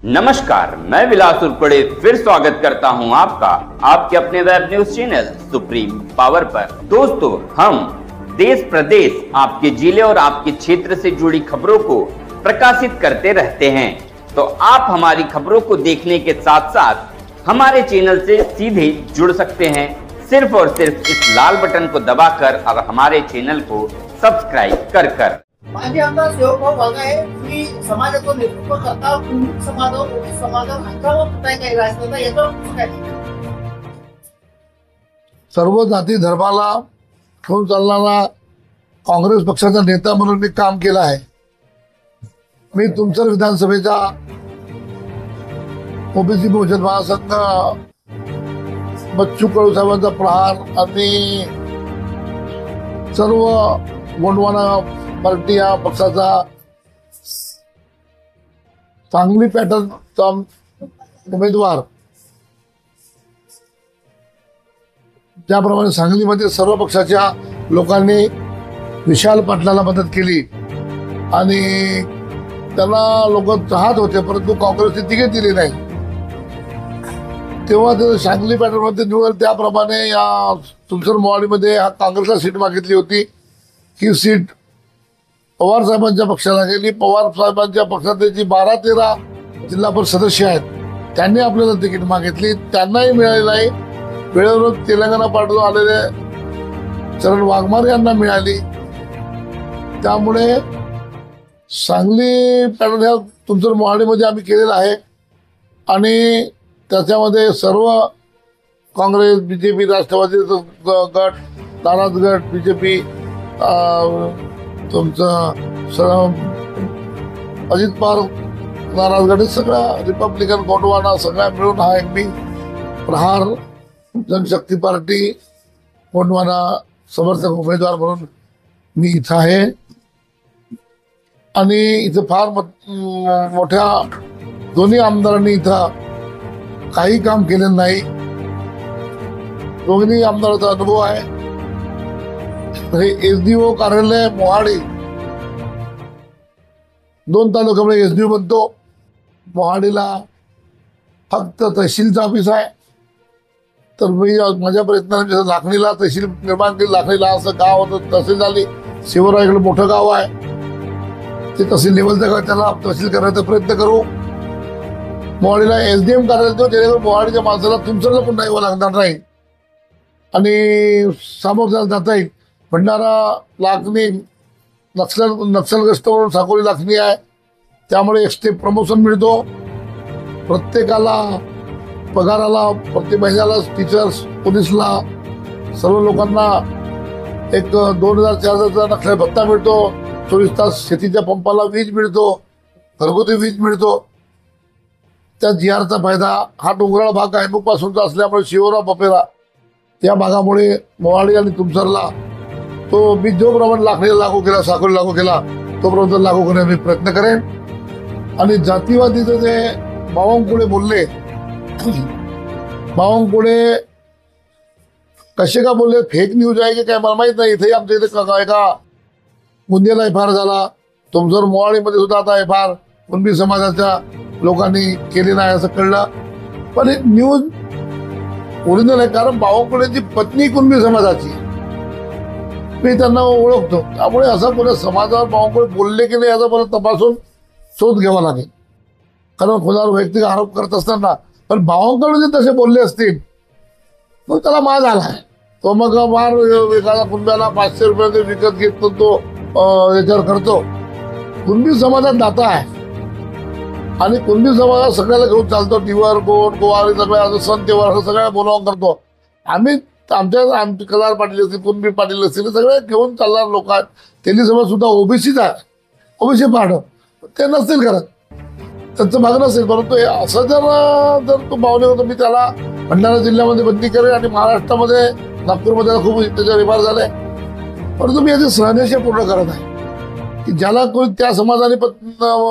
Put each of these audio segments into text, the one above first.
नमस्कार, मैं विलास उर्पड़े फिर स्वागत करता हूं आपका आपके अपने web news channel supreme power पर। दोस्तों, हम देश प्रदेश, आपके जिले और आपके क्षेत्र से जुड़ी खबरों को प्रकाशित करते रहते हैं। तो आप हमारी खबरों को देखने के साथ साथ हमारे चैनल से सीधे जुड़ सकते हैं, सिर्फ और सिर्फ इस लाल बटन को दबाकर और हमारे चैनल को सब्सक्राइब कर। माझे आमदार शिवभाऊ बागाय तुम्ही समाजाचं नेतृत्व करता, तुम्ही समाजावर मोठी समाजावर हक्कावर होताय काही राजनेता याच्यावर काय? सर्व जाती धर्माला घेऊन चालणारा काँग्रेस पक्षाचा नेता म्हणून मी काम केलं आहे। मी तुमसर विधानसभेचा ओबीसी बहुजन महासंघ बच्चू कडू साहेबांचा प्रहार आणि सर्व गोंडवाना पार्टी या पक्षाचा सांगली पॅटर्नचा उमेदवार, ज्याप्रमाणे सांगलीमध्ये सर्व पक्षाच्या लोकांनी विशाल पाटलाला मदत केली आणि त्यांना लोक चाहत होते, परंतु काँग्रेसने तिकीट दिली नाही, तेव्हा ते सांगली पॅटर्नमध्ये निवडलं। त्याप्रमाणे या तुमसर मोहाडीमध्ये हा काँग्रेसला सीट मागितली होती। ही सीट पवार साहेबांच्या पक्षाला गेली। पवार साहेबांच्या पक्षातले जी 12-13 जिल्हा परिषद सदस्य आहेत त्यांनी आपल्याला तिकीट मागितली, त्यांनाही मिळाली नाही। वेळेवर तेलंगणा पार्टीतून आलेले चरण वाघमारे यांना मिळाली। त्यामुळे सांगली पॅटर्न ह्या तुमसर मोहाडीमध्ये आम्ही केलेला आहे आणि त्याच्यामध्ये सर्व काँग्रेस, बीजेपी, राष्ट्रवादी गट, नाराज गट, बीजेपी, तुमचं अजित पवार नाराज गट, सगळा रिपब्लिकन, गोंडवाना सगळ्या मिळून हा एक मी प्रहार जनशक्ती पार्टी गोंडवाना समर्थक उमेदवार म्हणून मी इथं आहे आणि इथं फार मोठ्या दोन्ही आमदारांनी इथं काही काम केलेलं नाही। दोन्ही आमदारांचा अनुभव आहे। एसडीओ कार्यालय मोहाडी 2 तालुक्यामध्ये एसडीओ बनतो। मोहाडीला फक्त तहसीलचं ऑफिस आहे, तर मी माझ्या प्रयत्नाने लाखणीला तहसील निर्माण केली। लाखणीला असं गाव होतं, तहसील झाली। शिवराईकडे मोठं गाव आहे, ते तहसील लेवलचं गाव, त्याला तहसील करण्याचा प्रयत्न करू। मोहाडीला एसडीएम कार्यालय देऊ, जेणेकरून मोहाडीच्या माणसाला तुमचं पण नाही लागणार नाही आणि सामोरं जाता येईल। भंडारा लाखनी नक्षलग्रस्त म्हणून साकोली लाखनी आहे, त्यामुळे एक स्टेप प्रमोशन मिळतो। प्रत्येकाला पगाराला, प्रत्येक महिन्याला टीचर्स, पोलीसला, सर्व लोकांना एक 2000-4000चा नक्षल भत्ता मिळतो। 24 तास शेतीच्या पंपाला वीज मिळतो, घरगुती वीज मिळतो। त्या जीआरचा फायदा हा डोंगराळ भाग गायमुखपासूनचा असल्यामुळे शिवरा बपेरा या भागामुळे मोहाडी आणि तुमसरला तो मी जो प्रमाणे लाखणीला लागू केला, साकोली लागू केला, तो प्रमाणे लागू करण्याचा मी प्रयत्न करेन। आणि जातीवादीचं जे बावनकुळे बोलले, बावनकुळे कसे का बोलले, फेक न्यूज आहे की काय मला माहित नाही। इथे आमच्या इथे एका गुन्ह्याला एफआर झाला, तुमसर मोहाडीमध्ये सुद्धा आता एफआर कुणबी समाजाच्या लोकांनी केली नाही असं कळलं, पण एक न्यूज ओरिजिनल आहे। कारण बावनकुळेची पत्नी कुणबी समाजाची, मी त्यांना ओळखतो, त्यामुळे असं कोणत्या समाजावर बावनकुळे बोलले की नाही याचा मला तपासून शोध घ्यावा लागेल। कारण कोणावर वैयक्तिक आरोप करत असताना पण बावनकुळे जे तसे बोलले असतील मग त्याला माज आलाय, तो मग मार एखाद्या कुणब्याला 500 रुपये विकत घेतो, तो याच्यावर करतो। कुणबी समाजात दाता आहे आणि कुणबी समाजात सगळ्याला घेऊन चालतो। दिवर, गोड, गोवारी सगळ्या सण तेव्हार सगळ्या बोलावून करतो। आम्ही आमचे कलार पाटील असतील, कुणबी पाटील असतील, सगळे घेऊन चालणार लोक आहेत। तेली समाज सुद्धा ओबीसीच आहे, ओबीसी पाड ते नसतील करत, त्यांचं भाग नसेल। परंतु असं जर तो भावने होतो, मी त्याला भंडारा जिल्ह्यामध्ये बंदी करेन आणि महाराष्ट्रामध्ये नागपूरमध्ये खूप त्याचे व्यवहार झाले, परंतु मी याचे सहनिशय पूर्ण करत आहे की ज्याला कोणी त्या समाजाने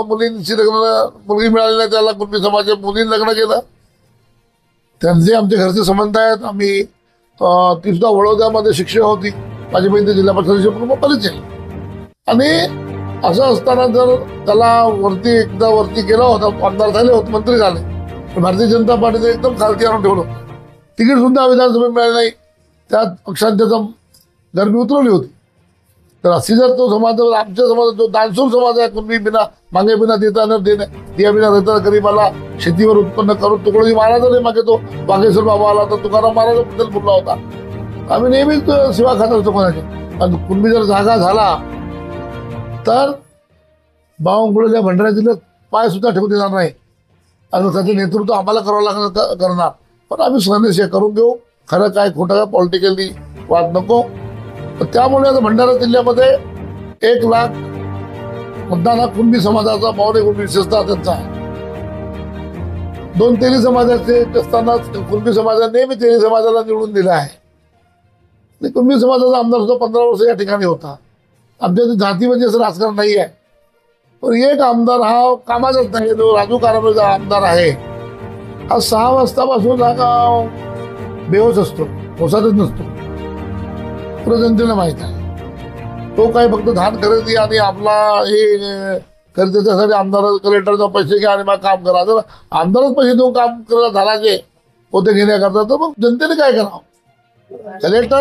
मुलींशी मुलगी मिळाली नाही, त्याला कुणबी समाजाच्या मुलींनी लग्न केलं, त्यांचे आमचे घरचे संबंध आहेत। आम्ही ती सुद्धा वडोद्यामध्ये शिक्षक होती, माझी बहीण जिल्हा परिषदेचे परिचय आणि असं असताना जर त्याला एकदा वरती गेला होता, आमदार झाले होते, मंत्री झाले, पण भारतीय जनता पार्टीने एकदम खालती आणून ठेवलं. तिकीट सुद्धा विधानसभेत मिळालं नाही. त्या पक्षांनी त्याचा गर्मी उतरवली होती. तर अशी जर तो समाज, आमच्या समाजात जो दानशूर समाज आहे, कुणबी बिना मागे बिना देता न देणे, दिया बिना देता गरीबाला शेतीवर उत्पन्न करून तुकडोजी महाराजांनी मागे तो वाघेश्वर बाबा आला तर तुकाराम महाराजांबद्दल बोलला होता. आम्ही नेहमीच सेवा खात असतो कोणाची. आणि कुणबी जर जागा झाला तर बावनकुळेच्या भंडारा जिल्ह्यात पाय सुद्धा ठेवू देणार नाही. आणि त्याचं नेतृत्व आम्हाला करावं करणार. पण आम्ही सहनिशय करून घेऊ. खरं काय खोटं काय पॉलिटिकली वाद नको. त्यामुळे आता भंडारा जिल्ह्यामध्ये 1 लाख मतदान हा कुणबी समाजाचा, मावळे कुणबी विशेषतः त्यांचा आहे. 2 तेली समाजाचे असताना कुणबी समाजाने नेहमी तेली समाजाला निवडून दिला आहे. कुणबी समाजाचा आमदार सुद्धा 15 वर्ष या ठिकाणी होता. आमच्या जाती म्हणजे असं राजकारण नाही आहे. पण एक आमदार हा कामाचाच नाही. जो राजू कारभारचा आमदार आहे हा 6 वाजतापासून हा बेहोश असतो, होसातच नसतो. जनतेला माहित आहे. तो काही फक्त धान खरेदी आणि आपला हे खरेदीसाठी आमदार कलेक्टरचा पैसे घ्या आणि मग काम करा. जर आमदारच पैसे देऊन काम करायला झाला होते घेण्याकरता तर मग जनतेने काय करावं. कलेक्टर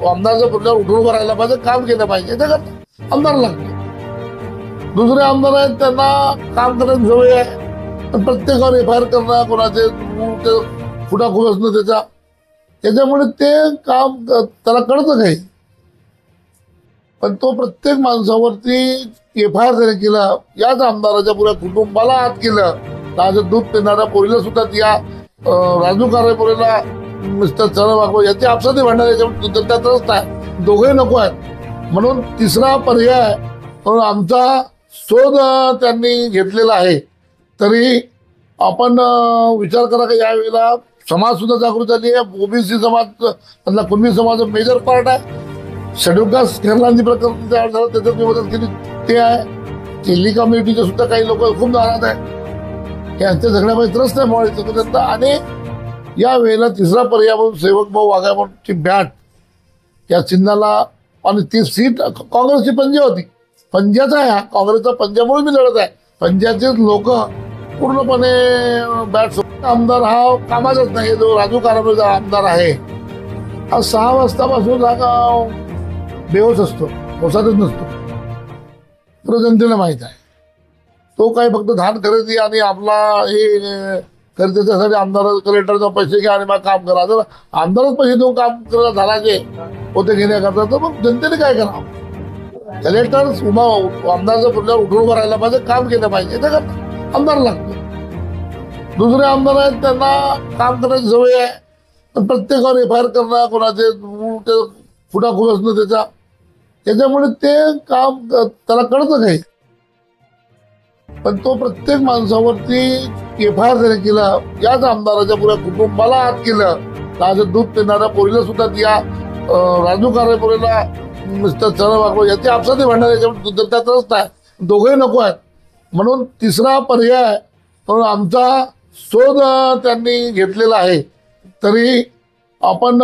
आमदारच्या पुढल्यावर उठून उभं राहायला पाहिजे, काम केलं पाहिजे. त्याच्यात आमदार लागतो. दुसरे आमदार आहेत त्यांना काम करायची सवय आहे. प्रत्येकावर FIR करणं, कोणाचे फुटा खूप असणं त्याच्यामुळे ते काम त्याला कळतं काही. पण तो प्रत्येक माणसावरती FIR त्याने केला. याच आमदाराच्या पुऱ्या कुटुंबाला हात केलं. ताजं दूध पिणाऱ्या पोरीला सुद्धा त्या राजू कारभारीला मिस्टर चरण वाघ याची आपसात भांडणार, याच्या त्रस्त आहे. दोघे नको आहेत. म्हणून तिसरा पर्याय म्हणून आमचा शोध त्यांनी घेतलेला आहे. तरी आपण विचार करा की यावेळेला समाज सुद्धा जागृत झाली आहे. OBC समाज मधला कुणबी समाज मेजर पार्ट आहे. शेड्यूल कास्ट खेरलांची प्रकरण तयार झालं, त्याच्यात मी मदत केली ते आहे. केली कम्युनिटीचे सुद्धा काही लोक खूप नाराज आहे. यांच्या झगड्यामध्ये त्रस्त आहे मोहाळी. आणि या वेळेला तिसरा पर्याय म्हणून सेवक भाऊ वाघाची बॅट या चिन्हाला, आणि ती सीट काँग्रेसची पंजा होती. पंजाचा आहे हा, काँग्रेसचा पंजामुळे मी लढत आहे. पंजाचे लोक पूर्णपणे बॅट. आमदार हा कामाचाच नाही. जो राजू कारभारचा आमदार आहे हा 6 वाजतापासून हा बेहोश असतो, होसातच नसतो. जनतेला माहित आहे. तो काही फक्त धान खरेदी आणि आपला हे खरेदीसाठी आमदार कलेक्टरचा पैसे घ्या आणि मग काम करा. जर आमदारच पैसे देऊन काम करायला झाला होते घेण्याकरता तर मग जनतेने काय करावं. कलेक्टर आमदारच्या पुढल्यावर उठून उभं राहायला पाहिजे, काम केलं पाहिजे. त्याच्यात आमदार लागतो. दुसरे आमदार आहेत त्यांना काम करायची सवय आहे. पण प्रत्येकावर FIR करणं, कोणाचे फुटा खूप असणं त्याच्यामुळे ते काम त्याला कळतं काही. पण तो प्रत्येक माणसावरती FIR त्याने केला. याच आमदाराच्या पुऱ्या कुटुंबाला हात केलं. ताजं दूध पिणाऱ्या पोरीला सुद्धा त्या राजू कारभारीला मिस्टर चरण वाघ याची आपसात भांडणार, याच्या त्रस्त आहे. दोघे नको आहेत. म्हणून तिसरा पर्याय म्हणून आमचा शोध त्यांनी घेतलेला आहे. तरी आपण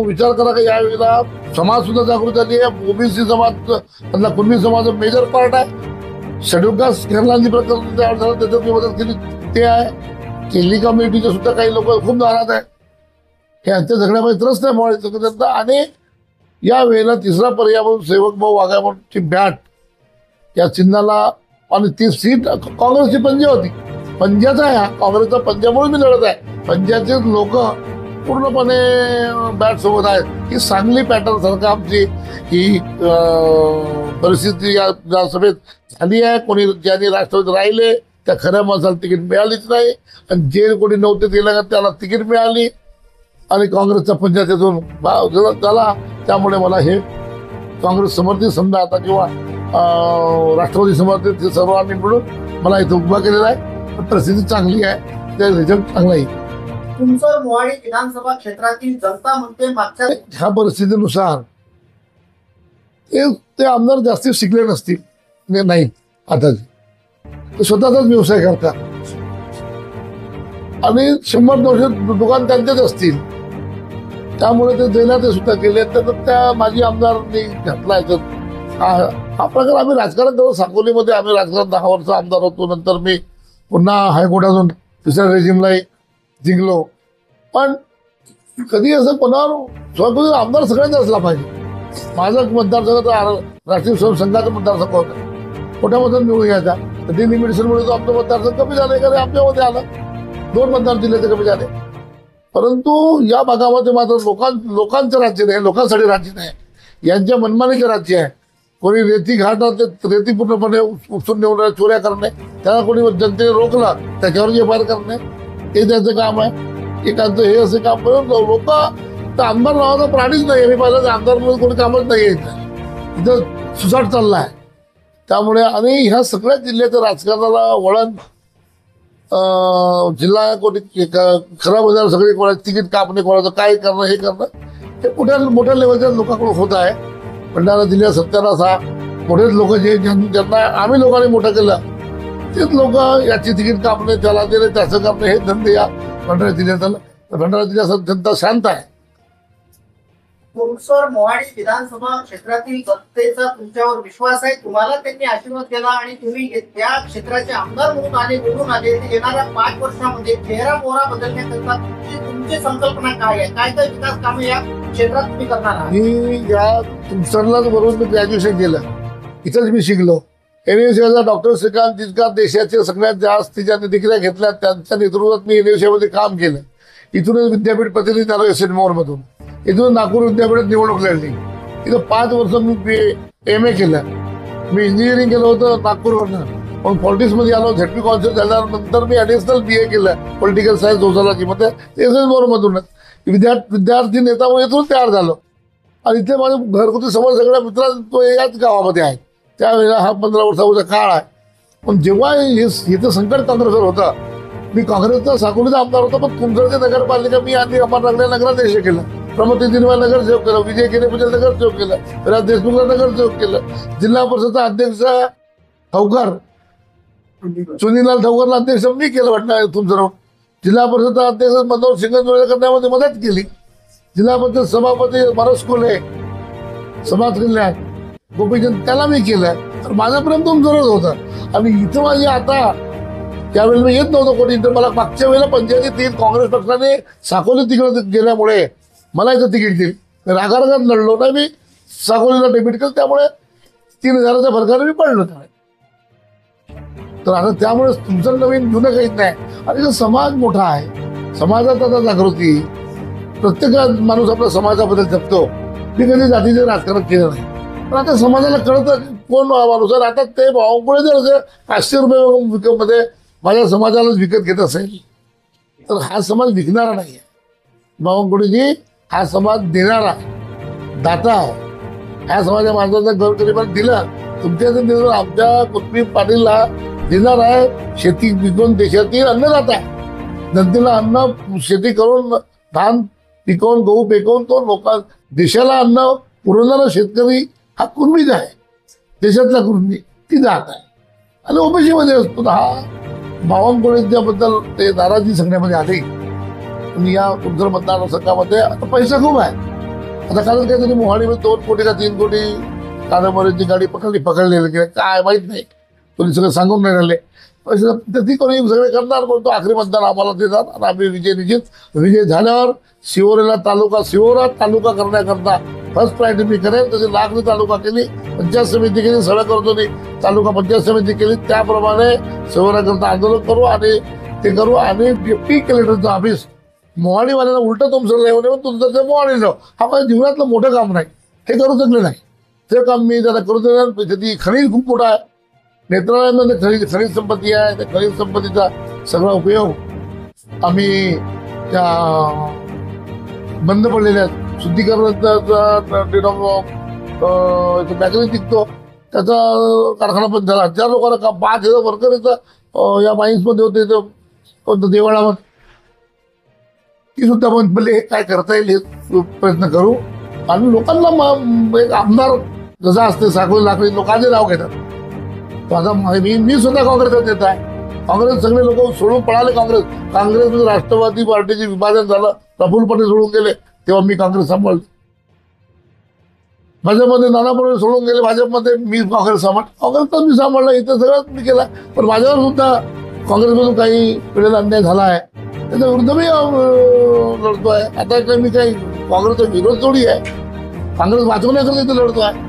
विचार करा की यावेळेला समाज सुद्धा जागृत झाली आहे. OBC समाज मधला कुणबी समाज मेजर पार्ट आहे. शेड्यूल कास्ट खेरलांची प्रकरण तयार झालं, त्याच्यात मी मदत केली ते आहे. केली कम्युनिटीचे सुद्धा काही लोक खूप नाराज आहे. यांच्या झगड्यामध्ये त्रस्त आहे मोहाळी. आणि या वेळेला तिसरा पर्याय म्हणून सेवक भाऊ वाघाची बॅट या चिन्हाला, आणि ती सीट काँग्रेसची पंजा होती. पंजाचा आहे हा, काँग्रेसचा पंजामुळे मी लढत आहे. पंजाचे लोक पूर्णपणे बॅट सोबत आहेत. ही सांगली पॅटर्न सारखं आमची ही परिस्थिती या सभेत झाली आहे. कोणी ज्यांनी राष्ट्रवादीत राहिले त्या खऱ्या माणसाला तिकीट मिळालीच नाही, आणि जे कोणी नव्हते गेल्या त्याला तिकीट मिळाली, आणि काँग्रेसचा पंचायतीतून झाला. त्यामुळे मला हे काँग्रेस समर्थित समजा आता किंवा राष्ट्रवादी समर्थित सर्वांनी मिळून मला इथं उभा केलेला आहे. परिस्थिती चांगली आहे, त्या रिझल्ट चांगला येईल. तुमचं मोहाळी विधानसभा क्षेत्रातील जनता म्हणते मागच्या ह्या परिस्थितीनुसार ते आमदार जास्त शिकले नसतील नाही. आता ते स्वतःचाच व्यवसाय करतात आणि 100-200 दुकान त्यांचेच असतील. त्यामुळे ते देण्यात सुद्धा केले. तर त्या माजी आमदारांनी घातला हा प्रकार आम्ही राजकारण करतो. साकोलीमध्ये आम्ही राजकारण 10 वर्ष आमदार होतो. नंतर मी पुन्हा हायकोर्टातून दुसऱ्या रेजिमलाही जिंकलो. पण कधी असं कोणावर स्वतः आमदार सगळ्यांचा असला पाहिजे. माझं मतदारसंघ राष्ट्रीय स्वयंसंघाचा मतदारसंघ होता. कोट्यामधून निवडून घ्यायचा तर डिलिमिटेशनमुळे तो आमचं मतदारसंघ कमी झालं. एखादे आमच्यामध्ये आलं 2 मतदार जिल्ह्याचे कमी झाले. परंतु या भागामध्ये मात्र लोकांचं राज्य नाही, लोकांसाठी राज्य नाही, यांच्या मनमानीचं राज्य आहे. कोणी रेती घाटात रेती पूर्णपणे उपसून नेऊन चोऱ्या करणे, त्याला कोणी जनतेने रोखलं त्याच्यावर एफ.आय.आर करणे हे त्यांचं काम आहे. एकांचं हे असं काम करून लोक तर आमदार नावाचा प्राणीच नाही. मी पाहिलं आमदार म्हणून कोणी कामच नाही आहे. इथं सुसाट चालला आहे. त्यामुळे आणि ह्या सगळ्या जिल्ह्याच्या राजकारणाला वळण जिल्हा कोणी खराब होणार सगळे कोणाचं तिकीट कापणे, कोणाचं काय करणं हे करणं हे मोठ्या लेवलच्या लोकांकडून होत आहे. भंडारा जिल्ह्यात 17 मोठेच लोक जे ज्यांना आम्ही लोकांनी मोठं केलं तेच लोक याची तिकीट कापणे, त्याला दिले त्याचं कापणे हे धंदे या भंडारा जिल्ह्यात आलं. भंडारा जिल्ह्यात जनता शांत आहे. तुमसर मोहाडी विधानसभा क्षेत्रातील जनतेचा तुमच्यावर विश्वास आहे. तुम्हाला त्यांनी आशीर्वाद दिला आणि तुम्ही त्या क्षेत्राचे आमदार म्हणून निवडून आले. येणाऱ्या 5 वर्षामध्ये चेहरा मोहरा बदलण्याकरता तुमची संकल्पना काय आहे? काय काय विकास कामे या क्षेत्रात तुम्ही करणार आहात? मी या तुमसरलाच बरोबर मी ग्रॅज्युएशन केलं. इथंच मी शिकलो. NUCचा डॉक्टर श्रीकांत जिचकार देशाचे सगळ्यात जास्त ज्यांनी डिग्र्या घेतल्या त्यांच्या नेतृत्वात मी NUCमध्ये काम केलं. इथूनच विद्यापीठ प्रतिनिधी झालो एसएन मोहरमधून. इथून नागपूर विद्यापीठात निवडणूक लढली. इथं 5 वर्ष मी MA केलं. मी इंजिनिअरिंग केलं होतं नागपूरवरनं. पण पॉलिटिक्समध्ये आलो. झेडपी कॉन्सिल झाल्यानंतर मी ॲडिशनल BA केलं पॉलिटिकल सायन्स सोसायटीमध्ये एसएन मोहरमधूनच. विद्यार्थी नेता म्हणून इथून तयार झालो. आणि इथे माझे घरगुती समोर सगळ्या मित्रांतो याच गावामध्ये आहेत. त्यावेळेला हा 15 वर्षाचा काळ आहे. पण जेव्हा इथं संकट काँग्रेसवर होतं, मी काँग्रेसचा साकोलीचा आमदार होतो. पण तुमसरचे नगरपालिका मी आधी अमरनगरला नगराध्यक्ष केलं, प्रमोद दिनवा नगरसेवक केलं, विजय केनेपुजल नगरसेवक केलं, विराज देशमुखला नगरसेवक केलं, जिल्हा परिषदचा अध्यक्ष ठवकर सुनीलाल ठवकरला अध्यक्ष मी केलं वाटणार तुमचं. जिल्हा परिषदचा अध्यक्ष मनोहर सिंगजोळे करण्यामध्ये मदत केली. जिल्हा परिषद सभापती मनोज कोल्हे समाज कल्याण गोपीचंद त्याला मी केलं. तर माझ्यापर्यंत तुमचं होतं. आणि इथं माझी आता त्यावेळेला मी येत नव्हतं कोणी. तर मला मागच्या वेळेला पंचायतीत 3 काँग्रेस पक्षाने साकोली तिकडे गेल्यामुळे मला इथं तिकीट दिली. रागारागात लढलो नाही मी, साकोलीला डेबिट केलं. त्यामुळे 3000च्या फरकाने मी पडलो. तर आता त्यामुळे तुमचं नवीन जुनं काहीच नाही. आणि समाज मोठा आहे, समाजात आता जागृती, प्रत्येक माणूस आपल्या समाजाबद्दल जपतो. मी कधी जातीचे राजकारण केलं नाही. पण आता समाजाला कळतं कोण माणूस आहे. आता ते भावांपुढे जर असे 500 रुपये मध्ये माझ्या समाजालाच विकत घेत असेल तर हा समाज विकणारा नाही आहे. बावनकुळेजी हा समाज देणारा दाता आहे. ह्या समाजा माणसाचा गोरगरिबाला दिलं, तुमच्या दिलं, आमच्या पृथ्वी पाटीलला देणार आहे. शेती पिकवून देशातील अन्नदाता आहे. जनतेला अन्न शेती करून धान पिकवून गहू पिकवून तो देशाला अन्न पुरवणारा शेतकरी हा कुर्मीच आहे. देशातला कुर्मी ती जात आहे. आणि ओबीसी मध्ये असतो. हा बावनकुळेच्याबद्दल ते नाराजी सांगण्यामध्ये आली. आणि या तुमचं मतदारसंघामध्ये आता पैसा खूप आहे. आता कालच काहीतरी मोहाडीमध्ये 2 कोटी का 3 कोटी कादंबरीची गाडी पकडलेली काय माहित नाही. कोणी सगळं सांगून नाही राहिले. पैसे ती कोणी सगळे करणार बोलतो. आखरी मतदान आम्हाला देतात आणि आम्ही विजय झाल्यावर शिवोरा तालुका करण्याकरता फर्स्ट प्रायोरिटी मी करेन. तशी लागली तालुका केली, पंचायत समिती केली, सगळं करतो तालुका पंचायत समिती केली. त्याप्रमाणे शिवोराकरता आंदोलन करू आणि ते करू. आणि डेप्टी कलेक्टरचं ऑफिस मोहाडीवाल्याला उलट तुमचं येऊ नये, तुमचं ते मोहाडी जाऊ. हा माझ्या जीवनातलं मोठं काम नाही. हे करू शकले नाही. ते काम मी त्याला करू देणार. ती खनिज खूप मोठा आहे. नेत्रालयामध्ये खनिज संपत्ती आहे. त्या खनिज संपत्तीचा सगळा उपयोग आम्ही त्या बंद पडलेल्या शुद्धीकरणाचा बॅकरी टिकतो त्याचा कारखाना बंद झाला. 1000 लोकांना 5000 वर्कर इथं या माइन्समध्ये होते. इथं देवाळामध्ये ती सुद्धा बंद पडली. हे काय करता येईल हे प्रयत्न करू. आणि लोकांना एक आमदार जसा असते साखळी लाकडी लोकांचे नाव घेतात. आता मी सुद्धा काँग्रेसच नेता आहे. काँग्रेस सगळे लोक सोडून पळाले. काँग्रेसमध्ये राष्ट्रवादी पार्टीचे विभाजन झालं. प्रफुल्ल पटेल सोडून गेले तेव्हा मी काँग्रेस सांभाळली. भाजपमध्ये नाना पटोले सोडून गेले, भाजपमध्ये मी काँग्रेस काँग्रेसचा मी सांभाळला, इथं सगळंच मी केला. पण माझ्यावर सुद्धा काँग्रेसमधून काही पिढीला अन्याय झाला आहे, त्याच्या विरुद्ध मी लढतोय. आता काय मी काही काँग्रेसचा विरोध थोडी आहे, काँग्रेस वाचवण्याकरता इथं लढतो आहे.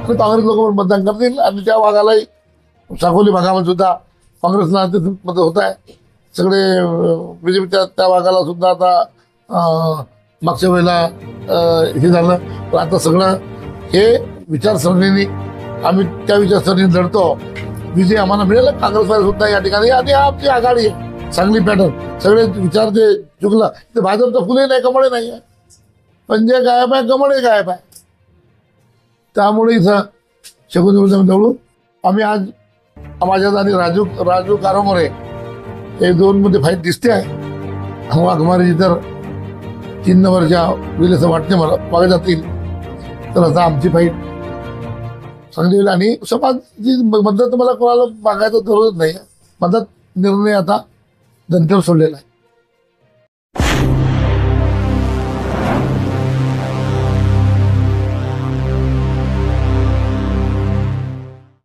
आणि काँग्रेस लोक पण मतदान करतील. आणि त्या भागालाही साकोली भागामध्ये सुद्धा काँग्रेसला मत होत आहे. सगळे बीजेपी त्या भागाला सुद्धा आता मागच्या वेळेला हे झालं. पण आता सगळं हे विचारसरणीने आम्ही त्या विचारसरणीने लढतो. विजय आम्हाला मिळेल. काँग्रेसवाले सुद्धा या ठिकाणी आणि आमची आघाडी आहे चांगली पॅटर्न. सगळे विचार जे चुकला ते भाजपचं फुले नाही, कमळे नाही आहे, पंजे गायब आहे, कमळे गायब आहे. त्यामुळे इथं शकुनी दौडून आम्ही आज माझ्यात आणि राजू कारोमोरे हे दोन मध्ये फाईट दिसते आहे. वाघमारेची तर 3 नंबरच्या होईल असं वाटते मला, मागे जातील. तर आता आमची फाईट चांगली होईल. आणि समाजची मदत मला कोणाला मागायचं जरूरत नाही. मदत निर्णय आता जनतेवर सोडलेला आहे.